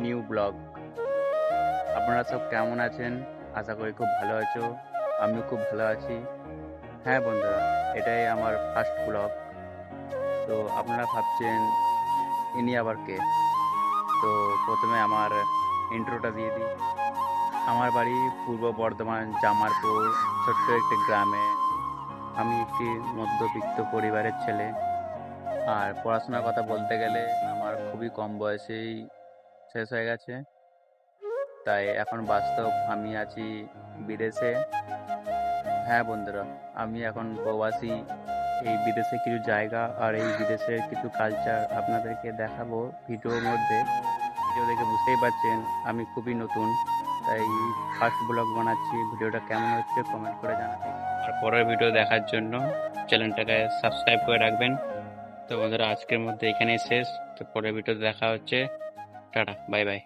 New blog. আপনারা সব কেমন আছেন? আশা করি খুব ভালো আছো। আমিও খুব ভালো আছি। হ্যাঁ বন্ধুরা, এটাই আমার ফার্স্ট ব্লগ। তো আপনারা ভাবছেন ইনি আবার কে? তো প্রথমে আমার ইন্ট্রোটা দিয়ে দিই। আমার বাড়ি পূর্ব বর্ধমান জামারপুর ছোট্ট একটি গ্রামে। আমি একটি মধ্যবিত্ত পরিবারের ছেলে। আর পড়াশোনার কথা বলতে গেলে আমার খুবই কম বয়সেই শেষ হয়ে গেছে। তাই এখন বাস্তব আমি আছি বিদেশে। হ্যাঁ বন্ধুরা, আমি এখন প্রবাসী। এই বিদেশে কিছু জায়গা আর এই বিদেশের কিছু কালচার আপনাদেরকে দেখাবো ভিডিওর মধ্যে। ভিডিও দেখে বুঝতেই পারছেন আমি খুবই নতুন, তাই ফার্স্ট ব্লগ বানাচ্ছি। ভিডিওটা কেমন হচ্ছে কমেন্ট করে জানাবেন। আর পরের ভিডিও দেখার জন্য চ্যানেলটাকে সাবস্ক্রাইব করে রাখবেন। তো বন্ধুরা, আজকের মধ্যে এখানেই শেষ। তো পরের ভিডিওতে দেখা হচ্ছে। Tata, bye bye.